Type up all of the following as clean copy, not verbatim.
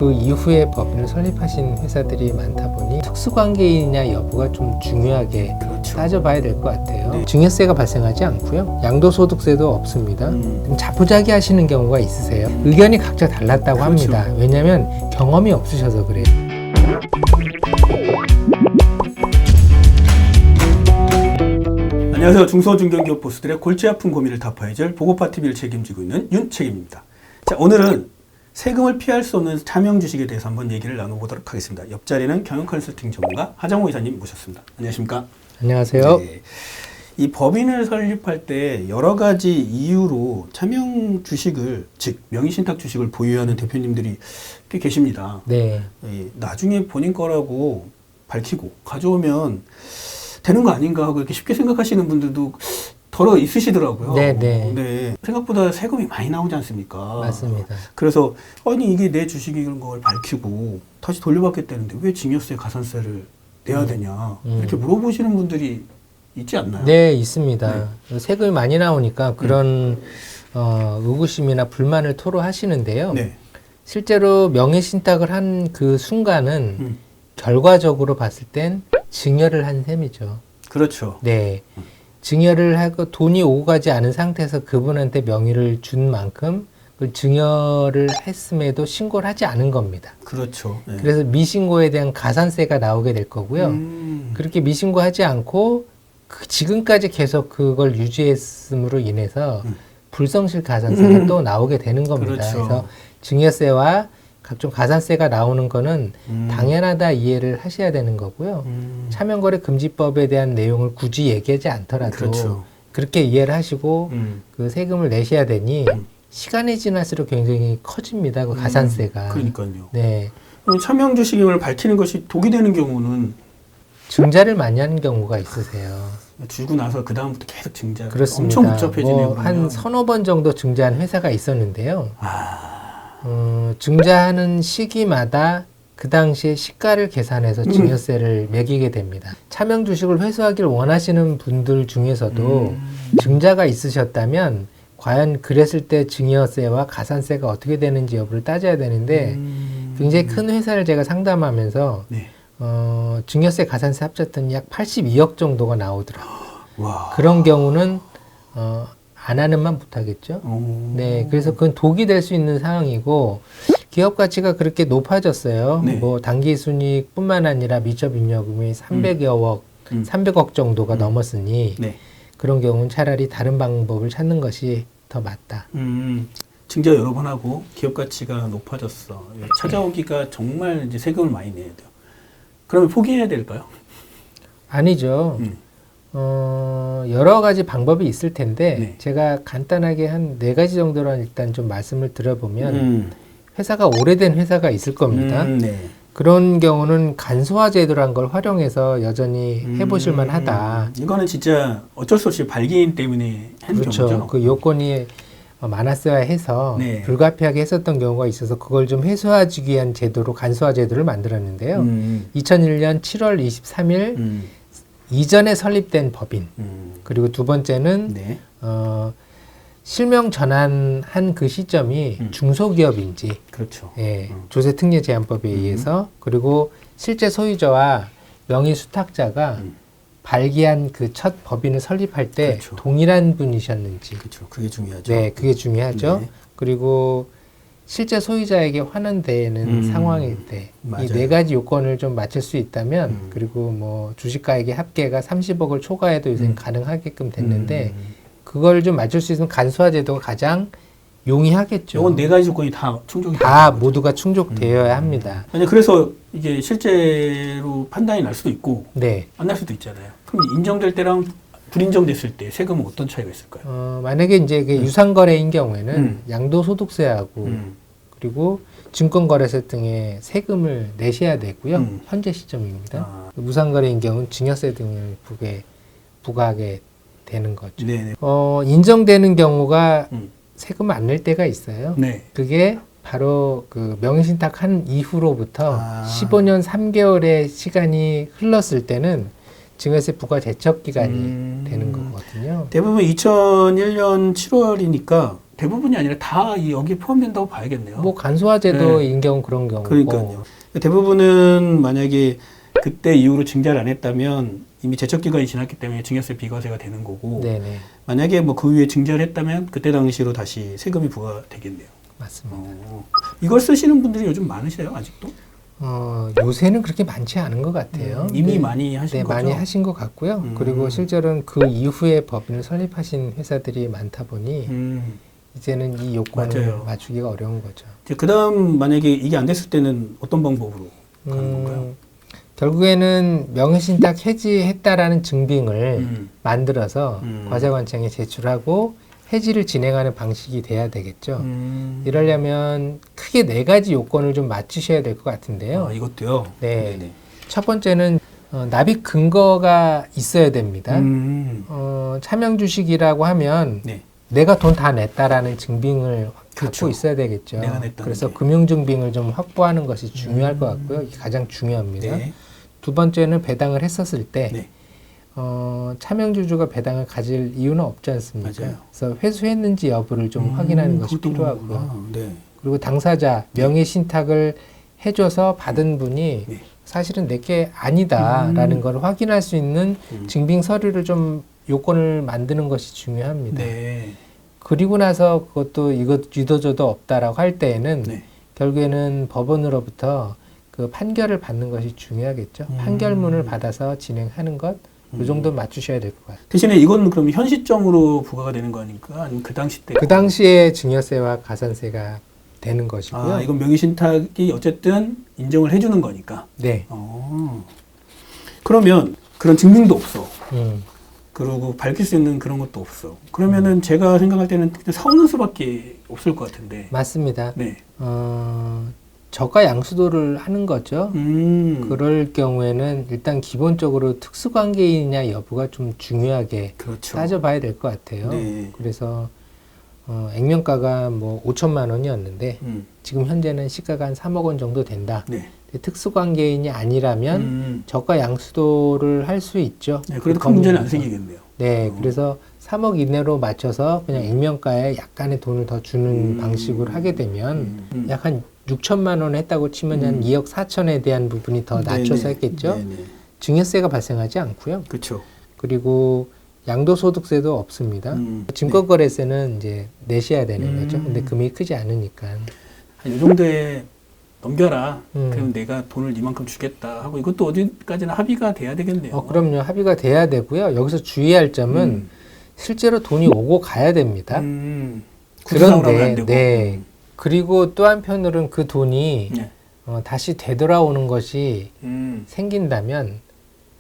그 이후에 법인을 설립하신 회사들이 많다 보니 특수관계인이냐 여부가 좀 중요하게 그렇죠. 따져봐야 될 것 같아요. 네. 증여세가 발생하지 않고요. 양도소득세도 없습니다. 좀 자포자기 하시는 경우가 있으세요. 의견이 각자 달랐다고 그렇죠. 합니다. 왜냐하면 경험이 없으셔서 그래요. 안녕하세요. 중소중견기업 보스들의 골치 아픈 고민을 타파해줄 보고파TV를 책임지고 있는 윤책임입니다. 자, 오늘은 세금을 피할 수 없는 차명 주식에 대해서 한번 얘기를 나눠보도록 하겠습니다. 옆자리는 경영 컨설팅 전문가 하정호 이사님 모셨습니다. 안녕하십니까? 안녕하세요. 네. 이 법인을 설립할 때 여러 가지 이유로 차명 주식을, 즉 명의신탁 주식을 보유하는 대표님들이 꽤 계십니다. 네. 나중에 본인 거라고 밝히고 가져오면 되는 거 아닌가 하고 이렇게 쉽게 생각하시는 분들도 덜어 있으시더라고요. 네네. 네. 생각보다 세금이 많이 나오지 않습니까? 맞습니다. 그래서 아니 이게 내 주식인 걸 밝히고 다시 돌려받겠다는데 왜 증여세, 가산세를 내야 되냐 이렇게 물어보시는 분들이 있지 않나요? 네, 있습니다. 세금이 많이 나오니까 그런 의구심이나 불만을 토로하시는데요. 네. 실제로 명의신탁을 한 그 순간은 결과적으로 봤을 땐 증여를 한 셈이죠. 그렇죠. 네. 증여를 하고 돈이 오고 가지 않은 상태에서 그분한테 명의를 준 만큼 그 증여를 했음에도 신고를 하지 않은 겁니다. 그렇죠. 네. 그래서 미신고에 대한 가산세가 나오게 될 거고요. 그렇게 미신고하지 않고 지금까지 계속 그걸 유지했음으로 인해서 불성실 가산세가 또 나오게 되는 겁니다. 그렇죠. 그래서 증여세와 각종 가산세가 나오는 거는 당연하다 이해를 하셔야 되는 거고요. 차명거래 금지법에 대한 내용을 굳이 얘기하지 않더라도 그렇죠. 그렇게 이해를 하시고 그 세금을 내셔야 되니 시간이 지날수록 굉장히 커집니다. 그 가산세가. 그러니까요. 네. 그럼 차명 주식임을 밝히는 것이 독이 되는 경우는 증자를 많이 하는 경우가 있으세요. 주고 나서 그 다음부터 계속 증자가 그렇습니다. 엄청 복잡해지네요. 한 서너 번 정도 증자한 회사가 있었는데요. 아, 증자하는 시기마다 그 당시에 시가를 계산해서 증여세를 매기게 됩니다. 차명 주식을 회수하기를 원하시는 분들 중에서도 증자가 있으셨다면 과연 그랬을 때 증여세와 가산세가 어떻게 되는지 여부를 따져야 되는데 굉장히 큰 회사를 제가 상담하면서 네. 증여세, 가산세 합쳤더니 약 82억 정도가 나오더라고요. 와. 그런 경우는 안 하는 만 못하겠죠. 네, 그래서 그건 독이 될 수 있는 상황이고 기업 가치가 그렇게 높아졌어요. 네. 뭐 당기순이익뿐만 아니라 미처분여금이 300억 정도가 넘었으니 네. 그런 경우는 차라리 다른 방법을 찾는 것이 더 맞다. 증자 여러 번 하고 기업 가치가 높아졌어. 찾아오기가 정말 이제 세금을 많이 내야 돼요. 그러면 포기해야 될까요? 아니죠. 여러 가지 방법이 있을 텐데 네. 제가 간단하게 한 4가지 정도로 일단 좀 말씀을 드려보면 회사가 오래된 회사가 있을 겁니다. 네. 그런 경우는 간소화 제도란 걸 활용해서 여전히 해보실 만하다. 이거는 진짜 어쩔 수 없이 발기인 때문에 하는 그렇죠. 경우죠. 그 요건이 많았어야 해서 네. 불가피하게 했었던 경우가 있어서 그걸 좀 해소하기 위한 제도로 간소화 제도를 만들었는데요. 2001년 7월 23일 이전에 설립된 법인, 그리고 두 번째는 네. 실명 전환한 그 시점이 중소기업인지, 그렇죠. 예, 조세특례제한법에 의해서, 그리고 실제 소유자와 명의 수탁자가 발기한 그 첫 법인을 설립할 때 그렇죠. 동일한 분이셨는지, 그렇죠. 그게 중요하죠. 네, 그게 중요하죠. 네. 그리고 실제 소유자에게 환원되는 상황일 때 이 맞아요. 4가지 요건을 좀 맞출 수 있다면 그리고 뭐 주식가액의 합계가 30억을 초과해도 요새 가능하게끔 됐는데 그걸 좀 맞출 수 있는 간소화 제도가 가장 용이하겠죠. 이건 4가지 조건이 다 충족이 다 모두가 충족되어야 합니다. 아니 그래서 이게 실제로 판단이 날 수도 있고 네. 안 날 수도 있잖아요. 그럼 인정될 때랑 불인정됐을 때 세금은 어떤 차이가 있을까요? 만약에 이제 그 유상거래인 경우에는 양도소득세하고 그리고 증권거래세 등의 세금을 내셔야 되고요. 현재 시점입니다. 무상거래인 경우는 증여세 등을 부과하게 되는 거죠. 네네. 인정되는 경우가 세금 안 낼 때가 있어요. 네. 그게 바로 그 명의신탁 한 이후로부터 15년 3개월의 시간이 흘렀을 때는 증여세 부과 제척 기간이 되는 거거든요. 대부분 2001년 7월이니까 대부분이 아니라 다 여기에 포함된다고 봐야겠네요. 뭐 간소화제도인 경우 그런 경우고. 그러니까요. 대부분은 만약에 그때 이후로 증자를 안 했다면 이미 제척 기간이 지났기 때문에 증여세 비과세가 되는 거고 네네. 만약에 뭐 그 위에 증자를 했다면 그때 당시로 다시 세금이 부과되겠네요. 맞습니다. 이걸 쓰시는 분들이 요즘 많으세요, 아직도? 요새는 그렇게 많지 않은 것 같아요. 이미 네. 많이 하신 네, 거죠? 많이 하신 것 같고요. 그리고 실제로는 그 이후에 법인을 설립하신 회사들이 많다 보니 이제는 이 요건을 맞아요. 맞추기가 어려운 거죠. 그 다음 만약에 이게 안 됐을 때는 어떤 방법으로 가는 건가요? 결국에는 명의신탁 해지했다라는 증빙을 만들어서 음. 과세관청에 제출하고 해지를 진행하는 방식이 돼야 되겠죠. 이러려면 크게 4가지 요건을 좀 맞추셔야 될 것 같은데요. 아, 이것도요? 네. 네네. 첫 번째는 납입 근거가 있어야 됩니다. 차명 주식이라고 하면 네. 내가 돈 다 냈다라는 증빙을 그렇죠. 갖고 있어야 되겠죠. 내가 냈다는 그래서 게. 금융증빙을 좀 확보하는 것이 중요할 것 같고요. 이게 가장 중요합니다. 네. 두 번째는 배당을 했었을 때 네. 차명주주가 배당을 가질 이유는 없지 않습니까? 맞아요. 그래서 회수했는지 여부를 좀 확인하는 것이 그것도 필요하고요. 그렇구나. 네. 그리고 당사자 명의 신탁을 해줘서 받은 분이 네. 사실은 내게 아니다라는 걸 확인할 수 있는 증빙 서류를 좀 요건을 만드는 것이 중요합니다. 네. 그리고 나서 그것도 이것 유도저도 없다라고 할 때에는 네. 결국에는 법원으로부터 그 판결을 받는 것이 중요하겠죠. 판결문을 받아서 진행하는 것, 이 정도 맞추셔야 될 것 같아요. 대신에 이건 그럼 현 시점으로 부과가 되는 거 아닙니까? 아니면 그 당시 때? 그 당시에 증여세와 가산세가 되는 것이고요. 아, 이건 명의신탁이 어쨌든 인정을 해주는 거니까. 네. 그러면 그런 증빙도 없어. 음. 그리고 밝힐 수 있는 그런 것도 없어. 그러면은 제가 생각할 때는 그냥 사오는 수밖에 없을 것 같은데. 맞습니다. 네. 저가 양수도를 하는 거죠. 음. 그럴 경우에는 일단 기본적으로 특수관계이냐 여부가 좀 중요하게 그렇죠. 따져봐야 될 것 같아요. 네. 그래서 액면가가 뭐 5천만 원이었는데 지금 현재는 시가가 한 3억 원 정도 된다. 네. 특수관계인이 아니라면 저가 양수도를 할 수 있죠. 네, 그래도 그 큰 문제는 안 법률에서. 생기겠네요. 네, 그래서 3억 이내로 맞춰서 그냥 액면가에 약간의 돈을 더 주는 방식으로 하게 되면 약 한 6천만 원 했다고 치면 한 2억 4천에 대한 부분이 더 낮춰서 네네. 했겠죠. 네네. 증여세가 발생하지 않고요. 그렇죠. 그리고 양도소득세도 없습니다. 증권거래세는 이제 내셔야 되는 거죠. 근데 금액이 크지 않으니까. 한 이 정도에 넘겨라. 음. 그럼 내가 돈을 이만큼 주겠다 하고 이것도 어디까지나 합의가 돼야 되겠네요. 그럼요. 합의가 돼야 되고요. 여기서 주의할 점은 실제로 돈이 오고 가야 됩니다. 구두상으로 하면 안 되고. 네. 그리고 또 한편으로는 그 돈이 네. 다시 되돌아오는 것이 음. 생긴다면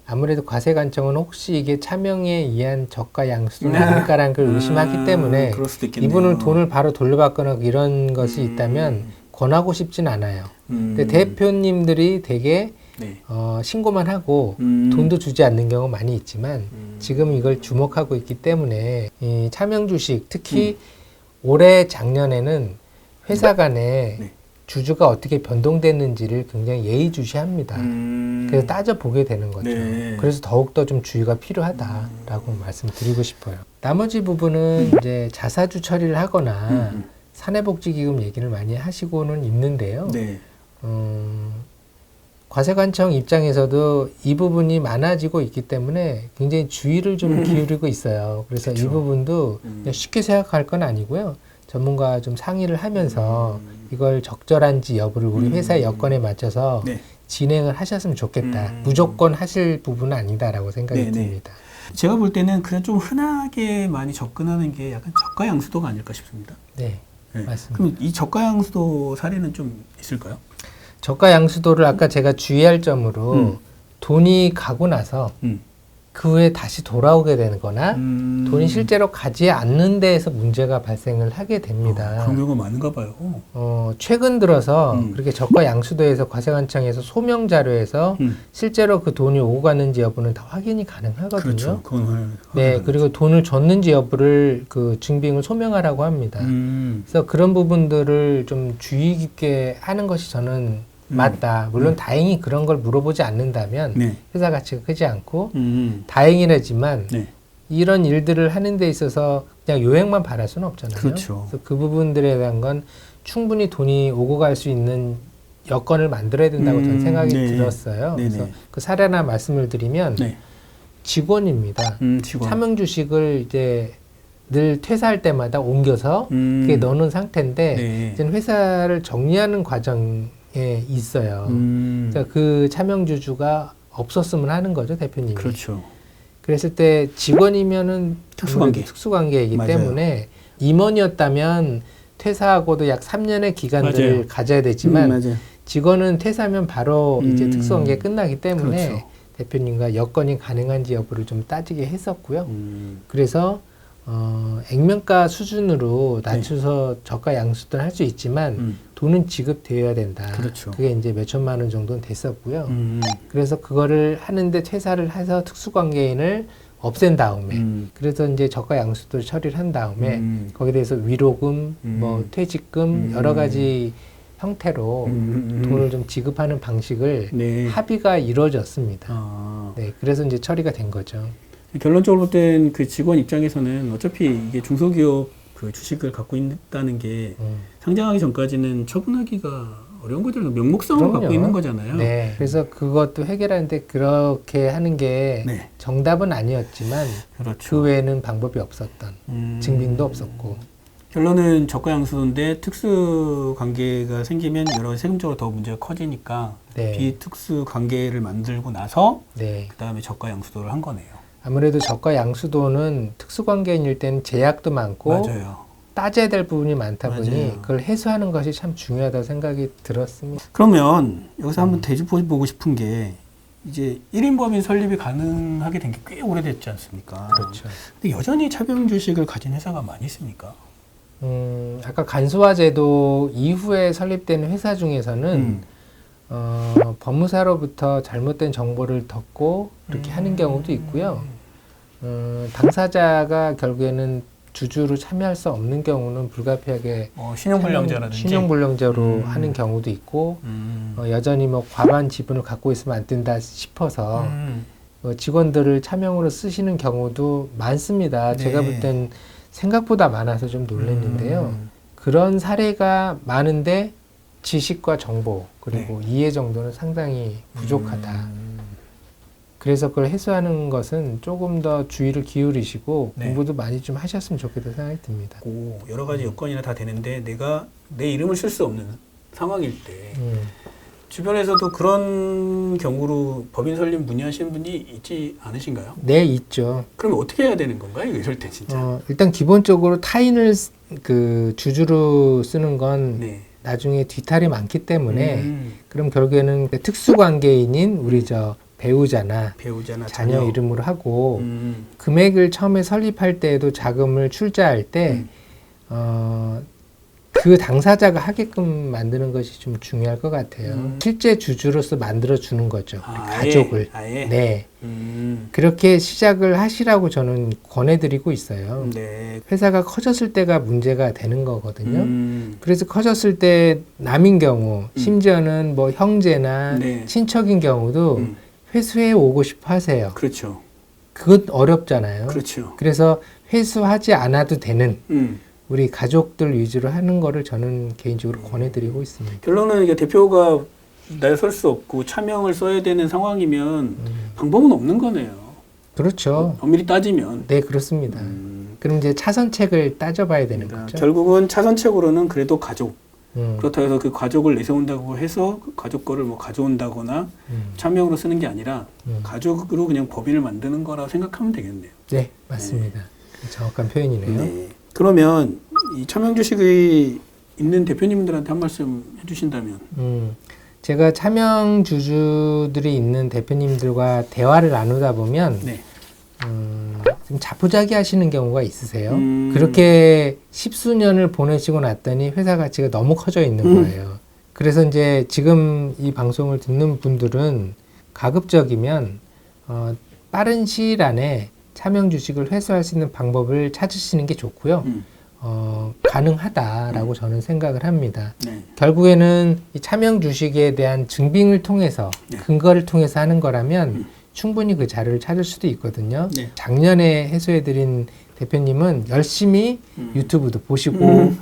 아무래도 과세관청은 혹시 이게 차명에 의한 저가 양수도 아닐까라는 걸 의심하기 때문에 그럴 수도 있겠네요. 이분을 돈을 바로 돌려받거나 이런 것이 있다면 권하고 싶진 않아요. 근데 대표님들이 되게 네. 신고만 하고 돈도 주지 않는 경우 많이 있지만 지금 이걸 주목하고 있기 때문에 이 차명 주식 특히 올해 작년에는 회사 간에 네. 주주가 어떻게 변동됐는지를 굉장히 예의주시합니다. 그래서 따져보게 되는 거죠. 네. 그래서 더욱더 좀 주의가 필요하다라고 말씀드리고 싶어요. 나머지 부분은 이제 자사주 처리를 하거나 사내복지기금 얘기를 많이 하시고는 있는데요. 네. 과세관청 입장에서도 이 부분이 많아지고 있기 때문에 굉장히 주의를 좀 기울이고 있어요. 그래서 이 부분도 그냥 쉽게 생각할 건 아니고요. 전문가와 좀 상의를 하면서 이걸 적절한지 여부를 우리 회사의 여건에 맞춰서 네. 진행을 하셨으면 좋겠다. 무조건 하실 부분은 아니다라고 생각이 네네. 듭니다. 제가 볼 때는 그냥 좀 흔하게 많이 접근하는 게 약간 저가 양수도가 아닐까 싶습니다. 네, 네. 맞습니다. 그럼 이 저가 양수도 사례는 좀 있을까요? 저가 양수도를 아까 제가 주의할 점으로 돈이 가고 나서 그 후에 다시 돌아오게 되는 거나 돈이 실제로 가지 않는 데에서 문제가 발생을 하게 됩니다. 그런 경우가 많은가 봐요. 최근 들어서 그렇게 저가 양수도에서 과세관청에서 소명 자료에서 실제로 그 돈이 오고 갔는지 여부는 다 확인이 가능하거든요. 그렇죠. 그건 네, 그리고 돈을 줬는지 여부를 그 증빙을 소명하라고 합니다. 그래서 그런 부분들을 좀 주의 깊게 하는 것이 저는 맞다. 물론 다행히 그런 걸 물어보지 않는다면 네. 회사 가치가 크지 않고 다행이라지만 네. 이런 일들을 하는 데 있어서 그냥 요행만 바랄 수는 없잖아요. 그렇죠. 그래서 그 부분들에 대한 건 충분히 돈이 오고 갈 수 있는 여건을 만들어야 된다고 저는 생각이 네. 들었어요. 네네. 그래서 그 사례 하나 말씀을 드리면 네. 직원입니다. 직원. 차명 주식을 이제 늘 퇴사할 때마다 옮겨서 그게 넣는 상태인데 네. 이제 회사를 정리하는 과정에 있어요. 그러니까 그 차명주주가 없었으면 하는 거죠, 대표님이. 그렇죠. 그랬을 때 직원이면은 특수관계. 특수관계이기 맞아요. 때문에 임원이었다면 퇴사하고도 약 3년의 기간들을 맞아요. 가져야 되지만 맞아요. 직원은 퇴사하면 바로 이제 특수관계가 끝나기 때문에 그렇죠. 대표님과 여건이 가능한지 여부를 좀 따지게 했었고요. 음. 그래서 액면가 수준으로 낮춰서 저가 양수도 할 수 있지만 돈은 지급되어야 된다. 그렇죠. 그게 이제 몇 천만 원 정도는 됐었고요. 그래서 그거를 하는데 퇴사를 해서 특수관계인을 없앤 다음에 그래서 이제 저가 양수도 처리를 한 다음에 거기에 대해서 위로금, 뭐 퇴직금 여러 가지 형태로 돈을 좀 지급하는 방식을 네. 합의가 이루어졌습니다. 아. 네, 그래서 이제 처리가 된 거죠. 결론적으로 볼 땐 그 직원 입장에서는 어차피 이게 중소기업 그 주식을 갖고 있다는 게 상장하기 전까지는 처분하기가 어려운 거잖아요. 명목성을 그럼요. 갖고 있는 거잖아요. 네. 그래서 그것도 해결하는데 그렇게 하는 게 네. 정답은 아니었지만 그렇죠. 그 외에는 방법이 없었던 증빙도 없었고. 결론은 저가 양수인데 특수 관계가 생기면 여러 세금적으로 더 문제가 커지니까 네. 비특수 관계를 만들고 나서 네. 그다음에 저가 양수도를 한 거네요. 아무래도 저가 양수도는 특수관계인일 때는 제약도 많고 맞아요. 따져야 될 부분이 많다 보니 맞아요. 그걸 해소하는 것이 참 중요하다고 생각이 들었습니다. 그러면 여기서 한번 되짚어보고 싶은 게 이제 1인 법인 설립이 가능하게 된 게 꽤 오래됐지 않습니까? 그렇죠. 근데 여전히 차병 주식을 가진 회사가 많이 있습니까? 아까 간소화제도 이후에 설립되는 회사 중에서는 법무사로부터 잘못된 정보를 듣고 그렇게 하는 경우도 있고요. 당사자가 결국에는 주주로 참여할 수 없는 경우는 불가피하게 신용불량자라든지 신용불량자로 하는 경우도 있고 여전히 뭐 과반 지분을 갖고 있으면 안 된다 싶어서 직원들을 차명으로 쓰시는 경우도 많습니다. 네. 제가 볼 땐 생각보다 많아서 좀 놀랐는데요. 그런 사례가 많은데 지식과 정보 그리고 이해 정도는 상당히 부족하다. 그래서 그걸 해소하는 것은 조금 더 주의를 기울이시고 네. 공부도 많이 좀 하셨으면 좋겠다는 생각이 듭니다. 여러 가지 여건이나 다 되는데 내가 내 이름을 쓸 수 없는 상황일 때 주변에서도 그런 경우로 법인 설립 문의하시는 분이 있지 않으신가요? 네, 있죠. 그러면 어떻게 해야 되는 건가요? 이럴 때 진짜. 일단 기본적으로 타인을 그 주주로 쓰는 건 네. 나중에 뒤탈이 많기 때문에 그럼 결국에는 특수관계인인 우리 배우자나 자녀 이름으로 하고 금액을 처음에 설립할 때에도 자금을 출자할 때 그 당사자가 하게끔 만드는 것이 좀 중요할 것 같아요. 실제 주주로서 만들어 주는 거죠. 가족을. 아예? 네. 그렇게 시작을 하시라고 저는 권해드리고 있어요. 네. 회사가 커졌을 때가 문제가 되는 거거든요. 그래서 커졌을 때 남인 경우, 심지어는 뭐 형제나 네. 친척인 경우도 회수해 오고 싶어 하세요. 그렇죠. 그것 어렵잖아요. 그렇죠. 그래서 회수하지 않아도 되는 우리 가족들 위주로 하는 거를 저는 개인적으로 권해드리고 있습니다. 결론은 이게 대표가 나설 수 없고 차명을 써야 되는 상황이면 방법은 없는 거네요. 그렇죠. 엄밀히 따지면. 네, 그렇습니다. 그럼 이제 차선책을 따져봐야 되는 그러니까 거죠. 결국은 차선책으로는 그래도 가족. 음, 그렇다고 해서 그 가족을 내세운다고 해서 그 가족 거를 뭐 가져온다거나 차명으로 쓰는 게 아니라 가족으로 그냥 법인을 만드는 거라고 생각하면 되겠네요. 네, 맞습니다. 정확한 표현이네요. 네. 그러면 이 차명 주식이 있는 대표님들한테 한 말씀 해주신다면. 제가 차명 주주들이 있는 대표님들과 대화를 나누다 보면 네. 좀 자포자기 하시는 경우가 있으세요. 그렇게 십수년을 보내시고 났더니 회사 가치가 너무 커져 있는 거예요. 그래서 이제 지금 이 방송을 듣는 분들은 가급적이면 빠른 시일 안에 차명 주식을 회수할 수 있는 방법을 찾으시는 게 좋고요. 가능하다라고 저는 생각을 합니다. 네. 결국에는 이 차명 주식에 대한 증빙을 통해서 네. 근거를 통해서 하는 거라면 충분히 그 자료를 찾을 수도 있거든요. 네. 작년에 해소해드린 대표님은 열심히 유튜브도 보시고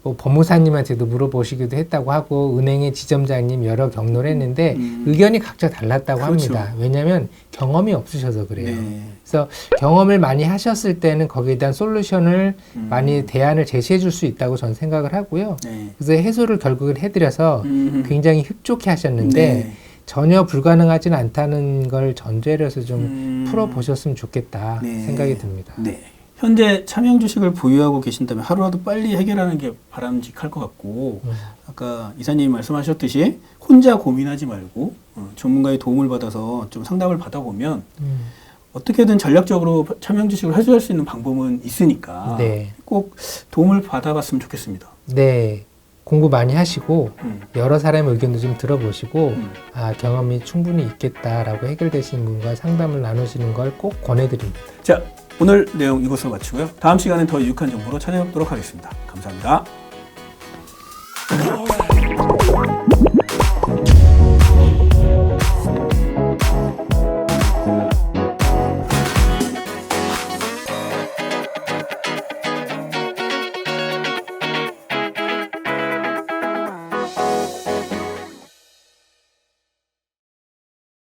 뭐 법무사님한테도 물어보시기도 했다고 하고 은행의 지점장님 여러 경로를 했는데 의견이 각자 달랐다고 그렇죠. 합니다. 왜냐하면 경험이 없으셔서 그래요. 네. 그래서 경험을 많이 하셨을 때는 거기에 대한 솔루션을 많이 대안을 제시해 줄 수 있다고 저는 생각을 하고요. 네. 그래서 해소를 결국은 해드려서 굉장히 흡족해 하셨는데 네. 전혀 불가능하지는 않다는 걸 전제로 해서 좀 풀어보셨으면 좋겠다 네. 생각이 듭니다. 네. 현재 차명 주식을 보유하고 계신다면 하루라도 빨리 해결하는 게 바람직할 것 같고 아까 이사님이 말씀하셨듯이 혼자 고민하지 말고 전문가의 도움을 받아서 좀 상담을 받아보면 어떻게든 전략적으로 차명 주식을 해소할 수 있는 방법은 있으니까 네. 꼭 도움을 받아봤으면 좋겠습니다. 네. 공부 많이 하시고 여러 사람의 의견도 좀 들어보시고 아, 경험이 충분히 있겠다라고 해결되시는 분과 상담을 나누시는 걸 꼭 권해드립니다. 자, 오늘 내용 이것으로 마치고요. 다음 시간엔 더 유익한 정보로 찾아뵙도록 하겠습니다. 감사합니다.